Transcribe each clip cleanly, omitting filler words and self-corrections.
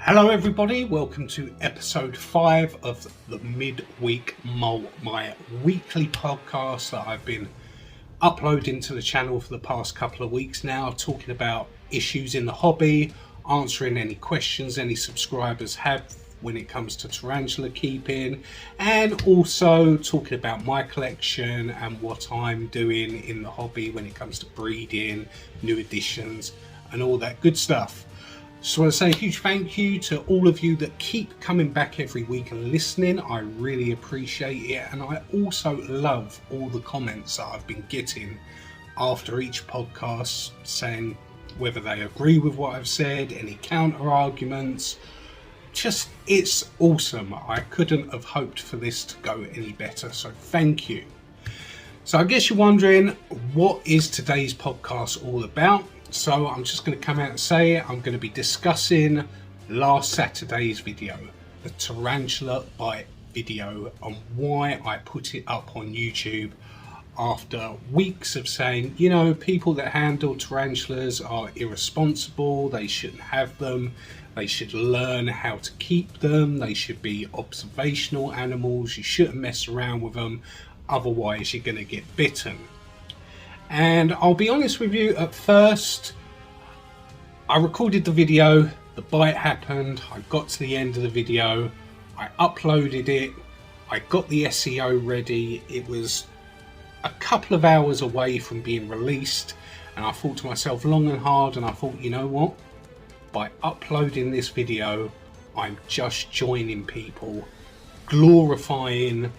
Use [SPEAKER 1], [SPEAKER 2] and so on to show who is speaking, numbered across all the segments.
[SPEAKER 1] Hello everybody, welcome to episode 5 of the midweek molt, my weekly podcast that I've been uploading to the channel for the past couple of weeks now, talking about issues in the hobby, answering any questions any subscribers have when it comes to tarantula keeping, and also talking about my collection and what I'm doing in the hobby when it comes to breeding, new additions and all that good stuff. So I want to say a huge thank you to all of you that keep coming back every week and listening. I really appreciate it, and I also love all the comments that I've been getting after each podcast saying whether they agree with what I've said, any counter arguments. Just, it's awesome. I couldn't have hoped for this to go any better, so thank you. So I guess you're wondering, what is today's podcast all about? So I'm just going to come out and say it. I'm going to be discussing last Saturday's video, the tarantula bite video, and why I put it up on YouTube after weeks of saying, you know, people that handle tarantulas are irresponsible, they shouldn't have them, they should learn how to keep them, they should be observational animals, you shouldn't mess around with them, otherwise you're going to get bitten. And I'll be honest with you, at first I recorded the video, the bite happened, I got to the end of the video, I uploaded it, I got the SEO ready, it was a couple of hours away from being released, and I thought to myself long and hard, and I thought, you know what, by uploading this video I'm just joining people, glorifying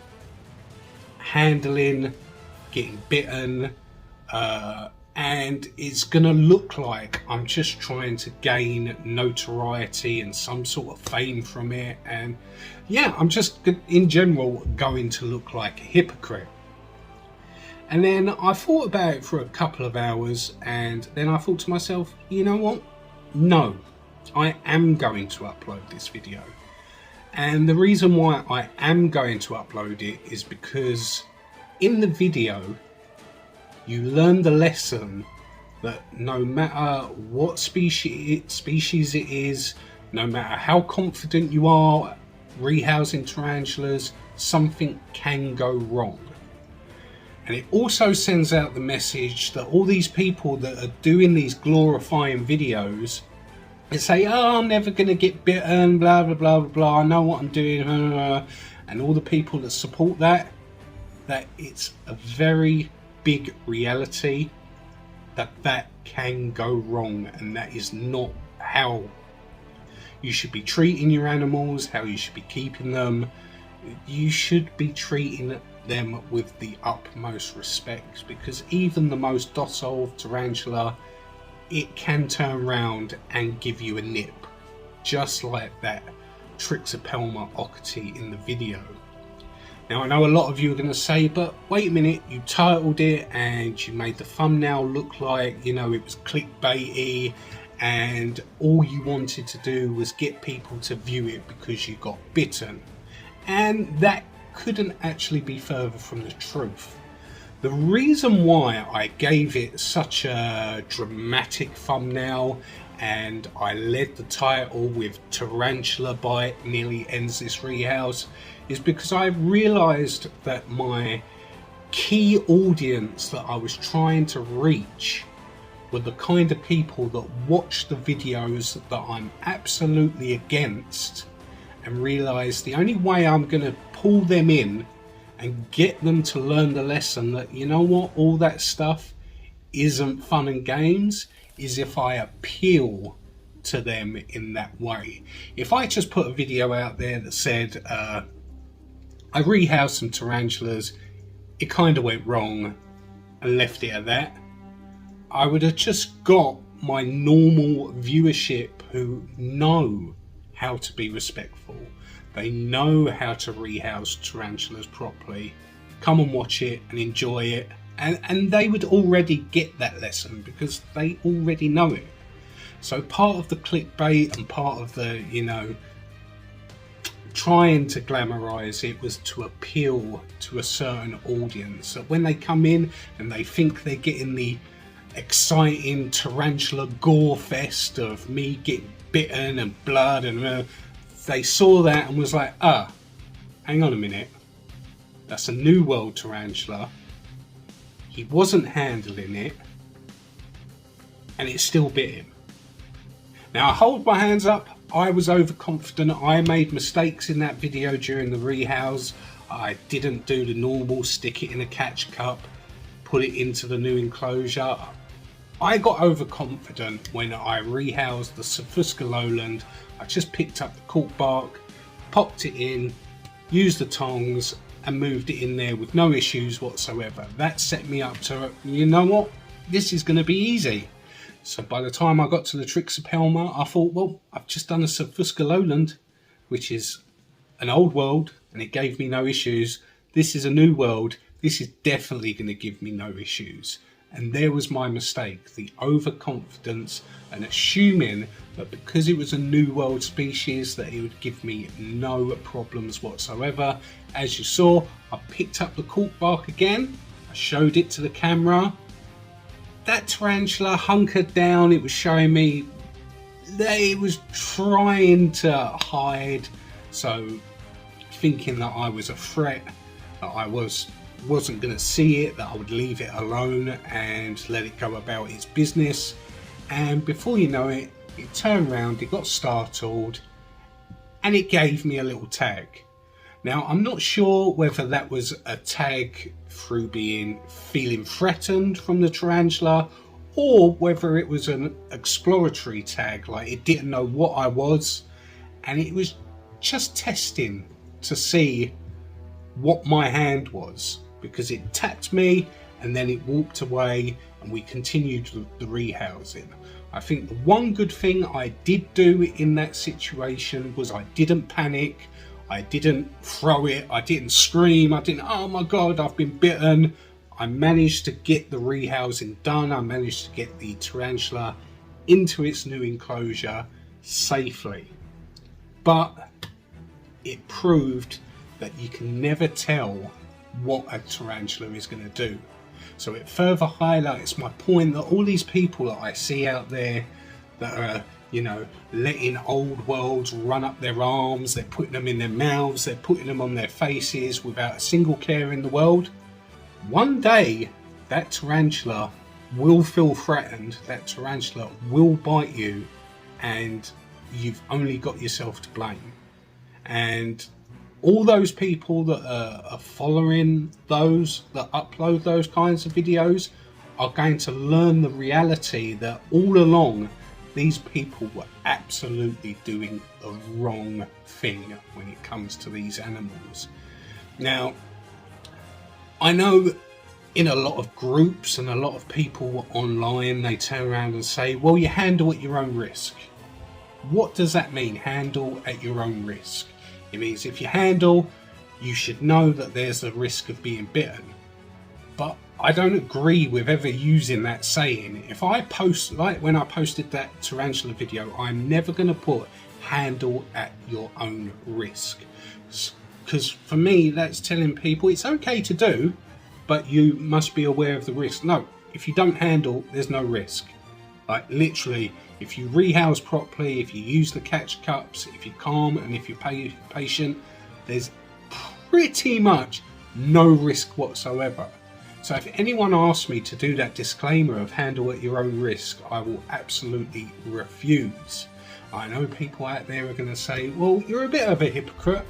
[SPEAKER 1] handling, getting bitten, and it's gonna look like I'm just trying to gain notoriety and some sort of fame from it, and yeah, I'm just in general going to look like a hypocrite. And then I thought about it for a couple of hours, and then I thought to myself, you know what, no, I am going to upload this video. And the reason why I am going to upload it is because in the video you learn the lesson that no matter what species it is, no matter how confident you are rehousing tarantulas, something can go wrong. And it also sends out the message that all these people that are doing these glorifying videos and say, oh, I'm never going to get bitten, blah, blah, blah, blah, blah, I know what I'm doing, and all the people that support that it's a very big reality that can go wrong, and that is not how you should be treating your animals, how you should be keeping them. You should be treating them with the utmost respect, because even the most docile tarantula, it can turn around and give you a nip, just like that Trixopelma ocketi in the video. Now I know a lot of you are going to say, but wait a minute, you titled it and you made the thumbnail look like, you know, it was clickbaity and all you wanted to do was get people to view it because you got bitten. And that couldn't actually be further from the truth. The reason why I gave it such a dramatic thumbnail and I led the title with tarantula bite nearly ends this rehouse is because I realized that my key audience that I was trying to reach were the kind of people that watch the videos that I'm absolutely against, and realized the only way I'm going to pull them in and get them to learn the lesson that, you know what, all that stuff isn't fun and games, is if I appeal to them in that way. If I just put a video out there that said, I rehoused some tarantulas, it kind of went wrong, and left it at that, I would have just got my normal viewership who know how to be respectful. They know how to rehouse tarantulas properly, come and watch it and enjoy it, and they would already get that lesson because they already know it. So part of the clickbait and part of the, you know, trying to glamorize it was to appeal to a certain audience, that when they come in and they think they're getting the exciting tarantula gore fest of me getting bitten and blood, and they saw that and was like, hang on a minute, that's a New World tarantula, he wasn't handling it, and it still bit him. Now I hold my hands up, I was overconfident, I made mistakes in that video during the rehouse. I didn't do the normal stick it in a catch cup, put it into the new enclosure. I got overconfident when I rehoused the Sofusca Lowland. I just picked up the cork bark, popped it in, used the tongs and moved it in there with no issues whatsoever. That set me up to, you know what, this is going to be easy. So by the time I got to the Trixopelma, I thought, well, I've just done a Sofusca Lowland, which is an old world, and it gave me no issues. This is a new world. This is definitely going to give me no issues. And there was my mistake, the overconfidence and assuming that because it was a new world species that it would give me no problems whatsoever. As you saw, I picked up the cork bark again. I showed it to the camera. That tarantula hunkered down. It was showing me that it was trying to hide. So thinking that I was a threat, that I wasn't going to see it, that I would leave it alone and let it go about its business. And before you know it, it turned around, it got startled, and it gave me a little tag. Now I'm not sure whether that was a tag through feeling threatened from the tarantula, or whether it was an exploratory tag, like it didn't know what I was and it was just testing to see what my hand was, because it tapped me and then it walked away and we continued the rehousing. I think the one good thing I did do in that situation was I didn't panic, I didn't throw it, I didn't scream, I didn't, oh my god, I've been bitten. I managed to get the rehousing done, I managed to get the tarantula into its new enclosure safely. But it proved that you can never tell what a tarantula is going to do. So it further highlights my point that all these people that I see out there that are, you know, letting old worlds run up their arms, they're putting them in their mouths, they're putting them on their faces without a single care in the world. One day that tarantula will feel threatened, that tarantula will bite you, and you've only got yourself to blame. And all those people that are following those that upload those kinds of videos are going to learn the reality that all along these people were absolutely doing the wrong thing when it comes to these animals. Now, I know in a lot of groups and a lot of people online, they turn around and say, well, you handle at your own risk. What does that mean, handle at your own risk? It means if you handle, you should know that there's a risk of being bitten. But I don't agree with ever using that saying. If I post, like when I posted that tarantula video, I'm never going to put handle at your own risk. Because for me, that's telling people it's okay to do, but you must be aware of the risk. No, if you don't handle, there's no risk. Like literally, if you rehouse properly, if you use the catch cups, if you're calm and if you're patient, there's pretty much no risk whatsoever. So if anyone asks me to do that disclaimer of handle at your own risk, I will absolutely refuse. I know people out there are going to say, well, you're a bit of a hypocrite.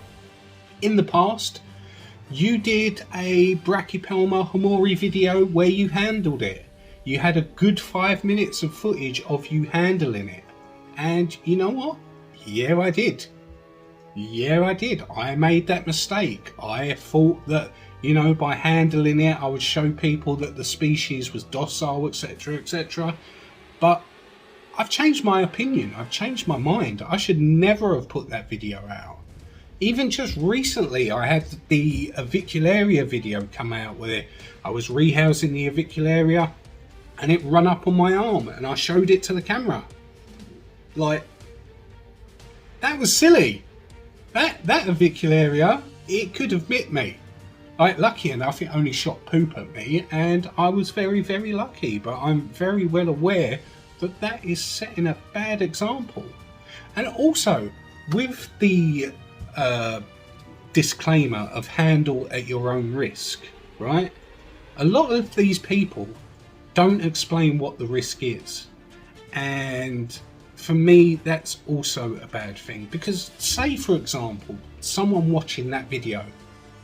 [SPEAKER 1] In the past, you did a Brachypelma homori video where you handled it. You had a good 5 minutes of footage of you handling it. And you know what? Yeah, I did. Yeah, I did. I made that mistake. I thought that, you know, by handling it, I would show people that the species was docile, etc., etc. But I've changed my opinion. I've changed my mind. I should never have put that video out. Even just recently, I had the avicularia video come out where I was rehousing the avicularia and it run up on my arm and I showed it to the camera. Like, that was silly. That avicularia, it could have bit me. Like, lucky enough, it only shot poop at me, and I was very, very lucky. But I'm very well aware that that is setting a bad example. And also, with the disclaimer of handle at your own risk, right? A lot of these people don't explain what the risk is. And for me, that's also a bad thing. Because say, for example, someone watching that video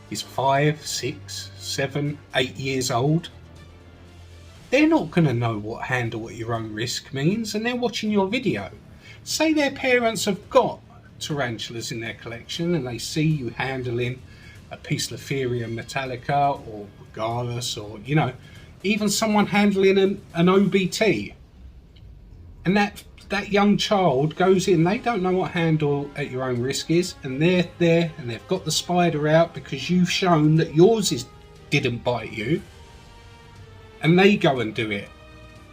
[SPEAKER 1] is 5, 6, 7, 8 years old. They're not going to know what handle at your own risk means, and they're watching your video. Say their parents have got tarantulas in their collection and they see you handling a Poecilotheria metallica or Regalis, or, you know, even someone handling an OBT, and that young child goes in, they don't know what handle at your own risk is, and they're there and they've got the spider out because you've shown that yours didn't bite you, and they go and do it,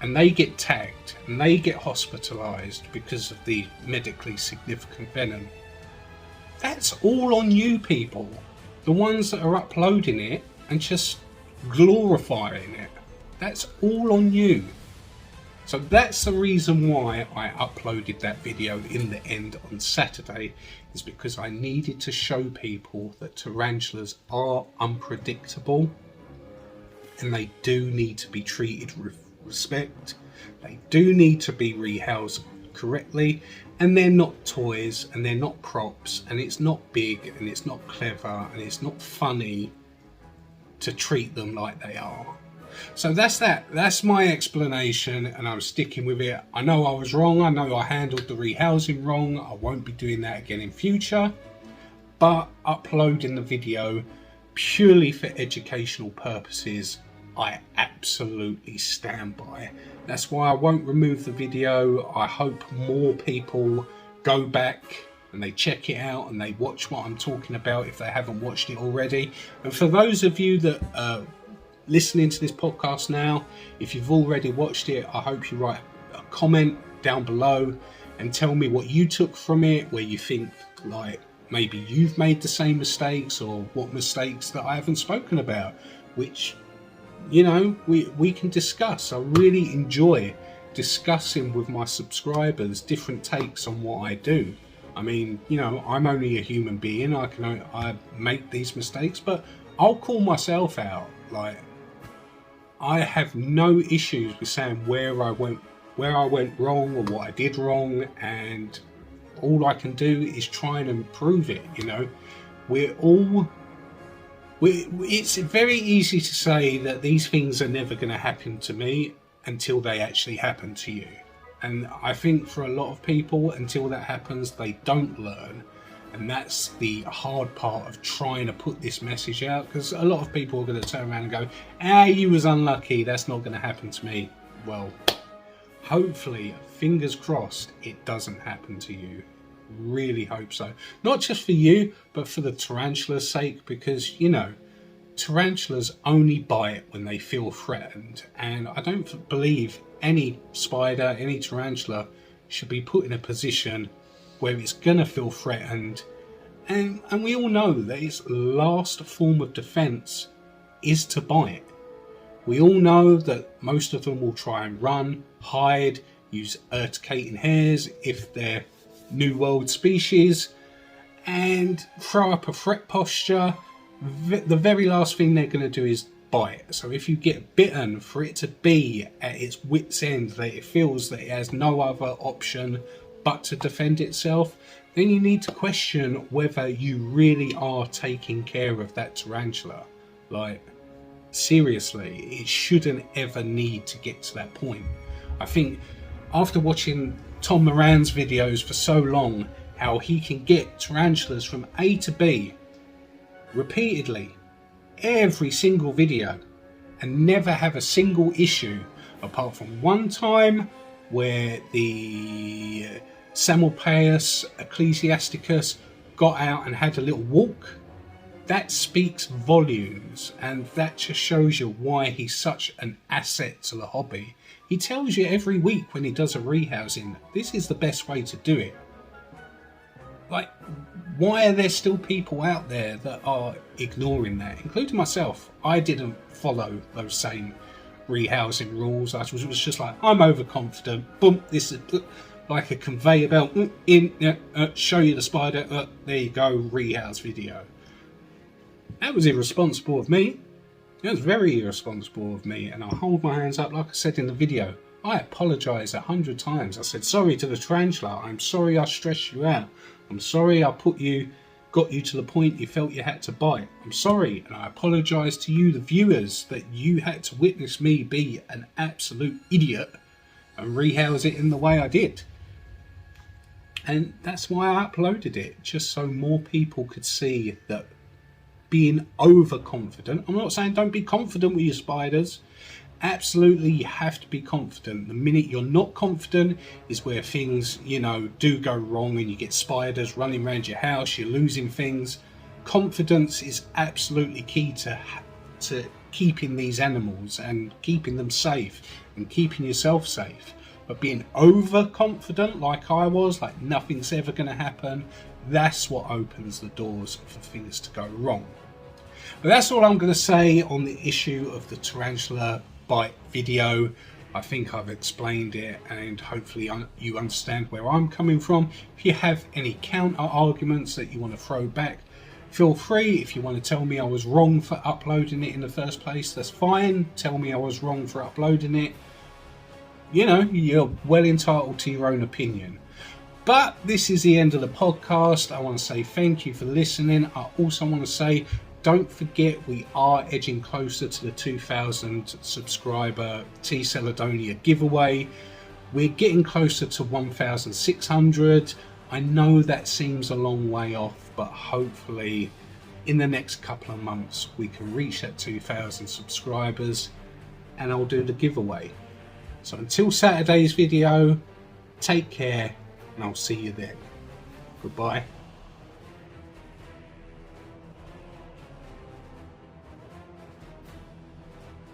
[SPEAKER 1] and they get tagged and they get hospitalized because of the medically significant venom. That's all on you people, the ones that are uploading it and just glorifying it. That's all on you. So that's the reason why I uploaded that video in the end on Saturday, is because I needed to show people that tarantulas are unpredictable and they do need to be treated with respect. They do need to be rehoused correctly, and they're not toys and they're not props, and it's not big and it's not clever and it's not funny to treat them like they are. So that's my explanation, and I'm sticking with it. I know I was wrong, I know I handled the rehousing wrong, I won't be doing that again in future, but uploading the video purely for educational purposes, I absolutely stand by. That's why I won't remove the video. I hope more people go back and they check it out and they watch what I'm talking about if they haven't watched it already. And for those of you that are listening to this podcast now, if you've already watched it, I hope you write a comment down below and tell me what you took from it, where you think like maybe you've made the same mistakes, or what mistakes that I haven't spoken about, which, you know, we can discuss. I really enjoy discussing with my subscribers different takes on what I do. I mean, you know, I'm only a human being. I make these mistakes, but I'll call myself out. Like, I have no issues with saying where I went wrong or what I did wrong, and all I can do is try and improve it. You know, it's very easy to say that these things are never going to happen to me until they actually happen to you. And I think for a lot of people, until that happens, they don't learn. And that's the hard part of trying to put this message out, because a lot of people are going to turn around and go, you was unlucky, that's not going to happen to me. Well, hopefully, fingers crossed, it doesn't happen to you. Really hope so. Not just for you, but for the tarantula's sake, because, you know, tarantulas only bite when they feel threatened. And I don't believe any spider, any tarantula should be put in a position where it's gonna feel threatened, and we all know that its last form of defense is to bite. We all know that most of them will try and run, hide, use urticating hairs if they're New World species, and throw up a threat posture. The very last thing they're going to do is bite. So if you get bitten, for it to be at its wit's end, that it feels that it has no other option but to defend itself, then you need to question whether you really are taking care of that tarantula. Like, seriously, it shouldn't ever need to get to that point. I think after watching Tom Moran's videos for so long, how he can get tarantulas from A to B repeatedly, every single video, and never have a single issue, apart from one time where the Samopaeus ecclesiasticus got out and had a little walk. That speaks volumes, and that just shows you why he's such an asset to the hobby. He tells you every week when he does a rehousing, this is the best way to do it. Like, why are there still people out there that are ignoring that, including myself? I didn't follow those same rehousing rules. I was just like, I'm overconfident. Boom, this is like a conveyor belt. Show you the spider. There you go, rehouse video. That was irresponsible of me. It was very irresponsible of me, and I'll hold my hands up like I said in the video. I apologise 100 times. I said sorry to the tarantula. I'm sorry I stressed you out. I'm sorry I got you to the point you felt you had to bite. I'm sorry, and I apologise to you, the viewers, that you had to witness me be an absolute idiot and rehouse it in the way I did. And that's why I uploaded it, just so more people could see that being overconfident. I'm not saying don't be confident with your spiders. Absolutely, you have to be confident. The minute you're not confident is where things, do go wrong, and you get spiders running around your house, you're losing things. Confidence is absolutely key to keeping these animals and keeping them safe and keeping yourself safe. But being overconfident like I was, like nothing's ever going to happen, that's what opens the doors for things to go wrong. But that's all I'm going to say on the issue of the tarantula bite video. I think I've explained it, and hopefully you understand where I'm coming from. If you have any counter arguments that you want to throw back, feel free. If you want to tell me I was wrong for uploading it in the first place, that's fine. Tell me I was wrong for uploading it. You're well entitled to your own opinion. But this is the end of the podcast. I want to say thank you for listening. I also want to say, don't forget, we are edging closer to the 2,000 subscriber T Celedonia giveaway. We're getting closer to 1,600. I know that seems a long way off, but hopefully in the next couple of months we can reach that 2,000 subscribers and I'll do the giveaway. So until Saturday's video, take care, and I'll see you then. Goodbye.